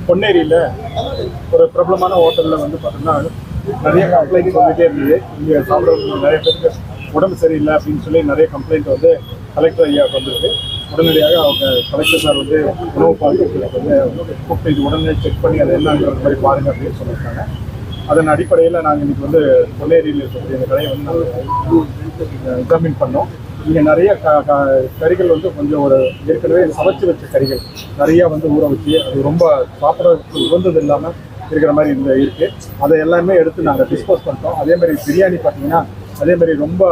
பொன்னேரியில் ஒரு பிரபலமான ஹோட்டலில் வந்து பார்த்தோம்னா நிறைய கம்ப்ளைண்ட் வந்துகிட்டே இருந்தது. இங்கே சாப்பிட்றவங்க நிறைய பேருக்கு உடம்பு சரியில்லை அப்படின்னு சொல்லி நிறைய கம்ப்ளைண்ட் வந்து கலெக்டர் ஐயாவுக்கு வந்துருக்கு. உடனடியாக அவங்க கலெக்டர் சார் வந்து உணவு பாதுகாப்புக்கு வந்து கூப்பிட்டு இது உடனே செக் பண்ணி அதை என்னங்கிற மாதிரி பாருங்க அப்படின்னு சொல்லியிருக்காங்க. அதன் அடிப்படையில் நாங்கள் இன்றைக்கி வந்து பொன்னேரியில் இருக்கக்கூடிய இந்த கடையை வந்து நாங்கள் எக்ஸாமின் பண்ணோம். இங்கே நிறைய கறிகள் வந்து கொஞ்சம் ஒரு ஏற்கனவே சமைச்சு வச்ச கறிகள் நிறையா வந்து ஊற வச்சு அது ரொம்ப சாப்பிட்றதுக்கு உகந்தது இல்லாமல் இருக்கிற மாதிரி இருக்குது. அதை எல்லாமே எடுத்து நாங்கள் டிஸ்போஸ் பண்ணிட்டோம். அதேமாதிரி பிரியாணி பார்த்தீங்கன்னா அதேமாதிரி ரொம்ப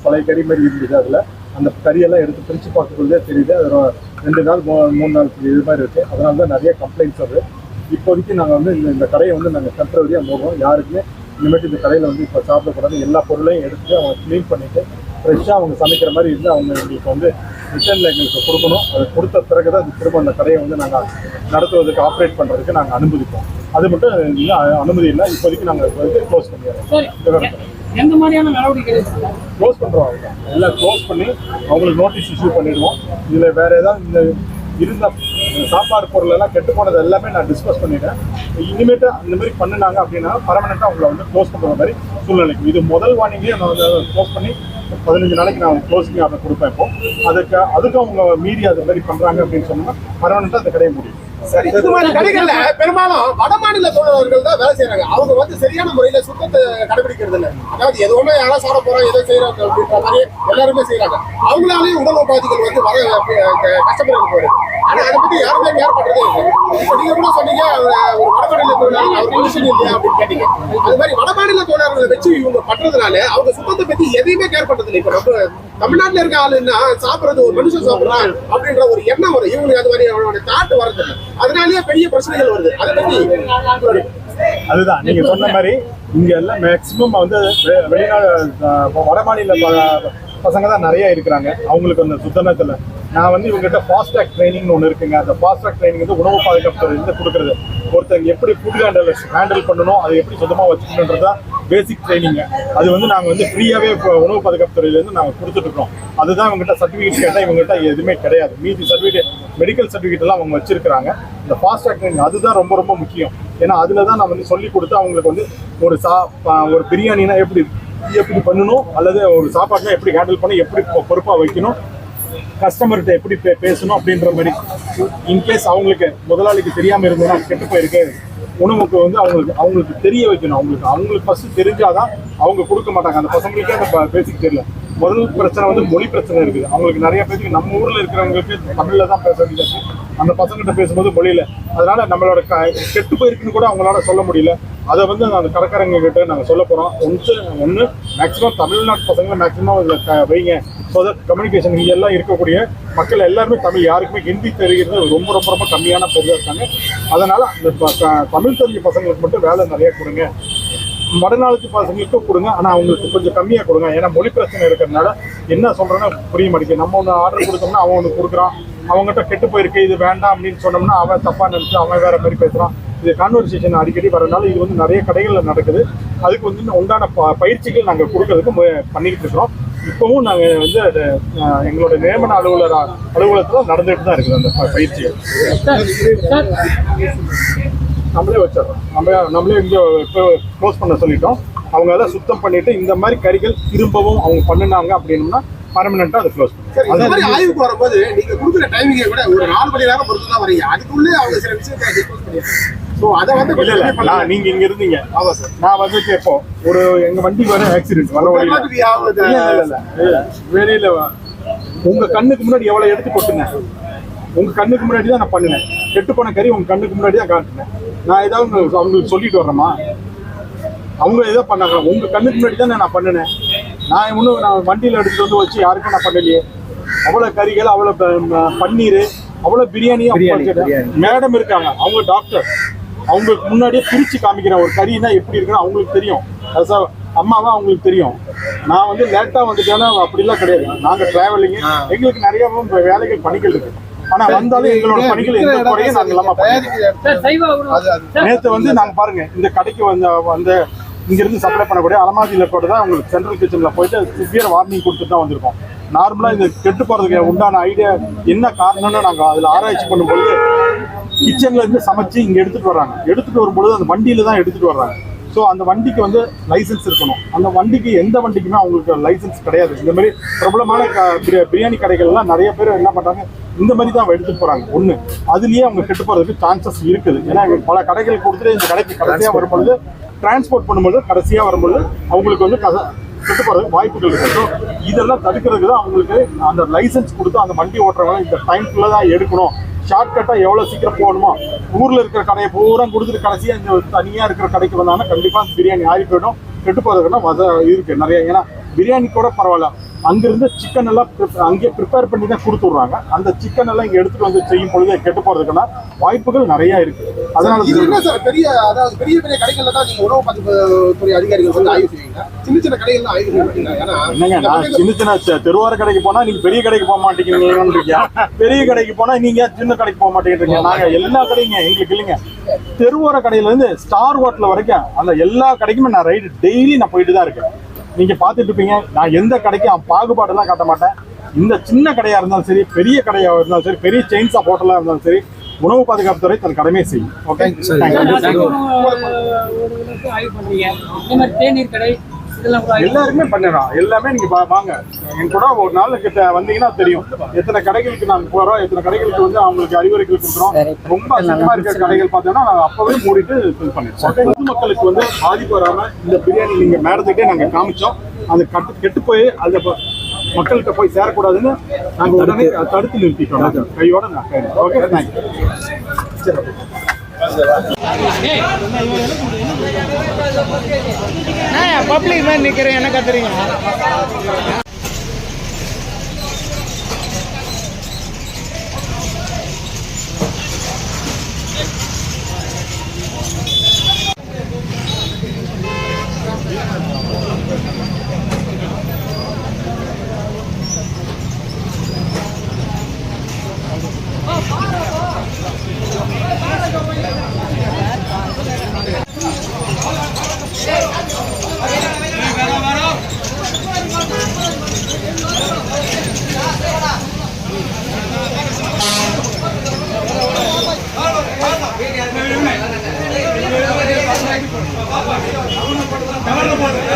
பழைய கறி மாதிரி இருந்துச்சு. அதில் அந்த கறியெல்லாம் எடுத்து பிரித்து பார்க்கறதே தெரியுது. அது 2 நாள் 3 நாள் இது மாதிரி இருக்குது. அதனால தான் நிறைய கம்ப்ளைண்ட்ஸ் வருது. இப்போதைக்கு நாங்கள் வந்து இந்த கடையை வந்து நாங்கள் டெம்பரரியாக மூடுறோம். யாருக்குமே இனிமேட்டு இந்த கடையில் வந்து இப்போ சாப்பிடக்கூடாது. எல்லா பொருளையும் எடுத்து அவங்க க்ளீன் பண்ணிவிட்டு ஃப்ரெஷ்ஷாக அவங்க சமைக்கிற மாதிரி இருந்து அவங்க எங்களுக்கு வந்து ரிட்டர்னில் எங்களுக்கு கொடுக்கணும். அது கொடுத்த பிறகு தான் அது திரும்ப அந்த கடையை வந்து நாங்கள் நடத்துவதற்கு ஆப்ரேட் பண்ணுறதுக்கு நாங்கள் அனுமதிப்போம். அது மட்டும் இன்னும் அனுமதி இல்லை. இப்போதைக்கு நாங்கள் க்ளோஸ் பண்ணிடுறோம். எந்த மாதிரியான நடவடிக்கை க்ளோஸ் பண்ணுறோம்? அவங்க எல்லாம் க்ளோஸ் பண்ணி அவங்களுக்கு நோட்டீஸ் இஷ்யூ பண்ணிடுவோம். இதில் வேறு ஏதாவது இந்த இருந்த சாப்பாடு பொருள் எல்லாம் கெட்டு போனது எல்லாமே நான் டிஸ்கஸ் பண்ணிட்டேன். இனிமேட்டு இந்த மாதிரி பண்ணினாங்க அப்படின்னா பர்மனெண்ட்டாக அவங்கள வந்து க்ளோஸ் பண்ணுற மாதிரி சூழ்நிலைக்கு இது முதல் வார்னிங்கே நான் வந்து க்ளோஸ் பண்ணி 15 நாளைக்கு நான் க்ளோசிங் ஆர்டர் கொடுப்பேன். இப்போ அதுக்கு அவங்க மீறி அது மாதிரி பண்ணுறாங்க அப்படின்னு சொன்னால் பர்மனெண்ட்டாக அந்த கடையை முடியும். சரி, இது மாதிரி கடைகள்ல பெரும்பாலும் வட மாநில தொழிலாளர்கள் தான் வேலை செய்யறாங்க. அவங்க வந்து சரியான முறையில சுத்தத்தை கடைபிடிக்கிறது இல்லை. அதாவது எது ஒண்ணு யாரும் சாப்பிட போறோம் எதோ செய்யறாங்க அப்படின்ற மாதிரி எல்லாருமே செய்யறாங்க. அவங்களாலேயும் உடல் உபாதிகள் வந்து வர கஷ்டப்படுறது போகுது. ஆனா அதை பத்தி யாருமே கேர் பண்றதே இல்லை. இப்ப நீங்க கூட சொன்னீங்க ஒரு வடமாநில தொழிலாளர் அவர் மனுஷன் இல்லையா அப்படின்னு கேட்டீங்க. அது மாதிரி வடமாநில தொழிலாளர்களை வச்சு இவங்க பண்றதுனால அவங்க சுத்தத்தை பத்தி எதையுமே கேர் பண்றது இல்லை. இப்ப நம்ம தமிழ்நாட்டுல இருக்க ஆளுன்னா சாப்பிடுறது ஒரு மனுஷன் சாப்பிடுறான் அப்படின்ற ஒரு எண்ணம் வரும். இவங்களுக்கு அது மாதிரி அவனோட தாட்டு வரது இல்லை. அதனாலேயே பெரிய பிரச்சனைகள் வருது. அதை பத்தி அதுதான் நீங்க சொன்ன மாதிரி இங்க எல்லாம் மேக்சிமம் வந்து வெளிநாடு வட மாநில பசங்க தான் நிறைய இருக்கிறாங்க. அவங்களுக்கு அந்த சுத்தனத்துல நான் வந்து இவங்ககிட்ட ஃபாஸ்ட் ட்ராக் ட்ரைனிங்னு ஒன்று இருக்குங்க. அந்த ஃபாஸ்ட் ட்ராக் ட்ரைனிங் வந்து உணவு பாதுகாப்பு இருந்து கொடுக்குறது. ஒருத்தங்க எப்படி ஃபுட் ஹேண்டில் பண்ணணும், அதை எப்படி சுத்தமாக வச்சுக்கணுன்றது தான் பேசிக் ட்ரைனிங்க. அது வந்து நாங்கள் வந்து ஃப்ரீயாகவே உணவு பாதுகாப்பு துறையிலேருந்து நாங்கள் கொடுத்துட்ருக்கோம். அதுதான் இவங்ககிட்ட சர்டிஃபிகேட் கேட்டால் இவங்ககிட்ட எதுவுமே கிடையாது. மீதி சர்டிஃபிகேட் மெடிக்கல் சர்டிஃபிகேட் எல்லாம் அவங்க வச்சிருக்கிறாங்க. இந்த ஃபாஸ்ட் ட்ராக் ட்ரைனிங் அதுதான் ரொம்ப ரொம்ப முக்கியம். ஏன்னா அதில் தான் நான் வந்து சொல்லி கொடுத்து அவங்களுக்கு வந்து ஒரு பிரியாணினா எப்படி பண்ணணும், அல்லது ஒரு சாப்பாடுனா எப்படி ஹேண்டில் பண்ணி எப்படி பொறுப்பாக வைக்கணும், கஸ்டமர்கிட்ட எப்படி பேசணும் அப்படின்ற மாதிரி. இன்கேஸ் அவங்களுக்கு முதலாளிக்கு தெரியாமல் இருந்ததுன்னா கெட்டு போயிருக்கு உணவுக்கு வந்து அவங்களுக்கு தெரிய வைக்கணும். அவங்களுக்கு ஃபர்ஸ்ட் தெரிஞ்சாதான் அவங்க கொடுக்க மாட்டாங்க. அந்த பசங்களுக்கே அந்த பேசிக் தெரியல. முதல் பிரச்சனை வந்து மொழி பிரச்சனை இருக்குது. அவங்களுக்கு நிறைய பேருக்கு நம்ம ஊரில் இருக்கிறவங்களுக்கு தமிழில் தான் பேச வேண்டியது. அந்த பசங்கிட்ட பேசும்போது மொழியில் அதனால நம்மளோட கெட்டு போயிருக்குன்னு கூட அவங்களால சொல்ல முடியல. அதை வந்து அந்த கடைக்காரங்க கிட்ட நாங்கள் சொல்ல போகிறோம். ஒன்று மேக்ஸிமம் தமிழ்நாட்டு பசங்களை மேக்ஸிமம் இதில் வைங்க. ஸோ தட் கம்யூனிகேஷன் இங்கே எல்லாம் இருக்கக்கூடிய மக்கள் எல்லாருமே தமிழ், யாருக்குமே ஹிந்தி தெரிகிறது ரொம்ப ரொம்ப ரொம்ப கம்மியான பேர் இருக்காங்க. அதனால் அந்த தமிழ் தெரிஞ்ச பசங்களுக்கு மட்டும் வேலை நிறைய கொடுங்க. வடநாட்டு பசங்களுக்கும் கொடுங்க, ஆனால் அவங்களுக்கு கொஞ்சம் கம்மியாக கொடுங்க. ஏன்னா மொழி பிரச்சனை இருக்கிறதுனால என்ன சொல்கிறேன்னா புரிய மாட்டேங்குது. நம்ம ஒன்று ஆர்டர் கொடுத்தோம்னா அவன் ஒன்று கொடுக்குறான். அவங்ககிட்ட கெட்டு போயிருக்கு இது வேண்டாம் அப்படின்னு சொன்னோம்னா அவன் தப்பாக நினச்சி அவன் வேறு மாதிரி பேசுகிறான். இது கான்வர்சேஷன் அடிக்கடி வரனால இது வந்து நிறைய கடைகளில் நடக்குது. அதுக்கு வந்து உண்டான பயிற்சிகள் நாங்கள் கொடுக்கறதுக்கு பண்ணிக்கிட்டு இருக்கிறோம். இப்போவும் நாங்கள் வந்து எங்களோட நியமன அலுவலகத்தில் நடந்துகிட்டு தான் இருக்குது அந்த பயிற்சிகள். நம்மளே வச்சிடறோம். நம்மளே இங்கே இப்போ க்ளோஸ் பண்ண சொல்லிட்டோம். அவங்க எல்லாம் சுத்தம் பண்ணிட்டு இந்த மாதிரி கறிகள் திரும்பவும் அவங்க பண்ணினாங்க அப்படின்னா பர்மனெண்ட்டாக அதை க்ளோஸ் பண்ணுவோம். ஆய்வுக்கு வரும்போது நீங்க கொடுக்குற டைமிங்கை விட ஒரு 4 மணி நேரம் பொறுத்து தான் வரீங்க. அதுக்குள்ளே அவங்க சில விஷயத்தை டிஸ்கஸ் பண்ணிடுறாங்க. ஸோ அதை வந்து நீங்க இங்க இருந்தீங்க. ஆமா சார். நான் வந்து இப்போ ஒரு எங்க வண்டி வர ஆக்சிடென்ட் வர வெளியில உங்க கண்ணுக்கு முன்னாடி எவ்வளவு எடுத்து கொட்டுங்க. உங்க கண்ணுக்கு முன்னாடி தான் நான் பண்ணினேன். கெட்டு போன கறி உங்க கண்ணுக்கு முன்னாடி தான் காட்டினேன். நான் ஏதாவது அவங்களுக்கு சொல்லிட்டு வர்றேமா? அவங்க எதோ பண்ணாங்க. உங்க கண்ணுக்கு முன்னாடி தான் நான் பண்ணினேன். நான் வண்டியில் எடுத்துட்டு வந்து வச்சு யாருக்கும் நான் பண்ணலையே. அவ்வளோ கறிகள், அவ்வளோ பன்னீர், அவ்வளோ பிரியாணியும் மேடம் இருக்காங்க. அவங்க டாக்டர். அவங்களுக்கு முன்னாடியே பிரித்து காமிக்கிறேன். ஒரு கறினா எப்படி இருக்குன்னு அவங்களுக்கு தெரியும். அம்மாவா அவங்களுக்கு தெரியும். நான் வந்து லேட்டாக வந்துட்டேன்னா அப்படிலாம் கிடையாது. நாங்கள் டிராவலிங்கு எங்களுக்கு நிறைய வேலைகள் பணிகள் இருக்கு. ஆனா வந்தாலும் எங்களோட பணிகள் எந்த குறையும் நாங்கள் இல்லாம நேற்று வந்து நாங்கள் பாருங்க இந்த கடைக்கு வந்த இங்கிருந்து சப்ளை பண்ணக்கூடிய அலமாதியில் கூட தான் உங்களுக்கு சென்ட்ரல் கிச்சனில் போயிட்டு சிவியர் வார்னிங் கொடுத்துட்டு தான் வந்திருக்கோம். நார்மலாக இது கெட்டு போகிறதுக்கு உண்டான ஐடியா என்ன காரணம்னு நாங்கள் அதில் ஆராய்ச்சி பண்ணும்பொழுது கிச்சன்ல இருந்து சமைச்சு இங்கே எடுத்துகிட்டு வர்றாங்க. எடுத்துகிட்டு வரும்பொழுது அந்த வண்டியில் தான் எடுத்துகிட்டு வர்றாங்க. ஸோ அந்த வண்டிக்கு வந்து லைசன்ஸ் இருக்கணும். அந்த வண்டிக்கு எந்த வண்டிக்குமே அவங்களுக்கு லைசன்ஸ் கிடையாது. இந்த மாதிரி பிரபலமான பிரியாணி கடைகள்லாம் நிறைய பேர் என்ன பண்ணுறாங்க, இந்த மாதிரி தான் எடுத்துகிட்டு போகிறாங்க. ஒன்று அதுலேயே அவங்க கெட்டு போகிறதுக்கு சான்சஸ் இருக்குது. ஏன்னா பல கடைகள் கொடுத்துட்டு இந்த கடைக்கு கடைசியாக வரும்பொழுது டிரான்ஸ்போர்ட் பண்ணும்போது கடைசியாக வரும்பொழுது அவங்களுக்கு வந்து கெட்டு போகிறதுக்கு வாய்ப்புகள் இருக்குது. ஸோ இதெல்லாம் தடுக்கிறதுக்கு தான் அவங்களுக்கு அந்த லைசன்ஸ் கொடுத்து அந்த வண்டி ஓட்டுறவங்க இந்த டைம்குள்ளே தான் எடுக்கணும். ஷார்ட்கட்டாக எவ்வளோ சீக்கிரம் போகணுமோ ஊரில் இருக்கிற கடையை பூரா கொடுத்துட்டு கடைசியாக இந்த தனியாக இருக்கிற கடைக்கு வந்தாங்கன்னா கண்டிப்பாக பிரியாணி ஆறி போயிடும். கெட்டு போகிறதுக்குன்னா இருக்குது நிறைய. ஏன்னா பிரியாணி கூட பரவாயில்ல, அங்கிருந்து சிக்கன் எல்லாம் அங்கேயே ப்ரிப்பேர் பண்ணி தான் கொடுத்துட்றாங்க. அந்த சிக்கன் எல்லாம் இங்கே எடுத்துகிட்டு வந்து செய்யும் பொழுது கெட்டு போகிறதுக்குன்னா வாய்ப்புகள் நிறையா இருக்குது. அதனால இது என்ன சார் அதாவது பெரிய கடைகள்ல தான் நீங்க உணவு துறை அதிகாரிகள் வந்து ஆய்வு செய்வீங்க, சின்ன சின்ன கடைகள்லாம் ஆய்வு செய்ய மாட்டீங்க? ஏன்னா என்னங்க, நான் சின்ன தெருவார கடைக்கு போனா நீங்க பெரிய கடைக்கு போக மாட்டேங்கிறீங்க, பெரிய கடைக்கு போனா நீங்க சின்ன கடைக்கு போக மாட்டேங்கிறீங்க. நாங்க எல்லா கடைங்க எங்களுக்கு இல்லைங்க, தெருவோர கடையில இருந்து ஸ்டார் ஹோட்டல் வரைக்கும் அந்த எல்லா கடைக்குமே நான் ரைடு டெய்லி நான் போயிட்டு தான் இருக்கேன். நீங்க பாத்துட்டு இருப்பீங்க, நான் எந்த கடைக்கும் பாகுபாடெல்லாம் காட்ட மாட்டேன். இந்த சின்ன கடையா இருந்தாலும் சரி, பெரிய கடையா இருந்தாலும் சரி, பெரிய செயின்ஸ் ஆஃப் ஹோட்டலா இருந்தாலும் சரி, உணவு பாதுகாப்பு துறை தன் கடமையை செய்யும். ஓகே, ஆய்வு பண்றீங்க. இந்த மாதிரி தேநீர் கடை இதெல்லாம் கூட எல்லாருமே பண்ணிடுறோம். எல்லாமே நீங்க வாங்க என் கூட ஒரு நாள் கிட்ட வந்தீங்கன்னா தெரியும் எத்தனை கடைகளுக்கு நாங்கள் போறோம், எத்தனை கடைகளுக்கு வந்து அவங்களுக்கு அறிவுரைகள் கொடுக்குறோம். ரொம்ப அதிகமா இருக்கிற கடைகள் பார்த்தோம்னா நாங்கள் அப்பவே மூடிட்டு ஃபில் பண்ணிடுறோம். பொதுமக்களுக்கு வந்து பாதிப்பு வராம இந்த பிரியாணி நீங்க மேடத்துக்கிட்டே நாங்கள் காமிச்சோம். அது கெட்டு போய் அதை மக்கள்கிட்ட போய் சேரக்கூடாதுன்னு நாங்கள் உடனே தடுத்து நிறுத்திட்டோம் கையோட. Okay, thank you. பப்ளிக் மாதிரி நிக்கிறேன், என்ன கத்துறீங்க? கவர்ந்து போடு.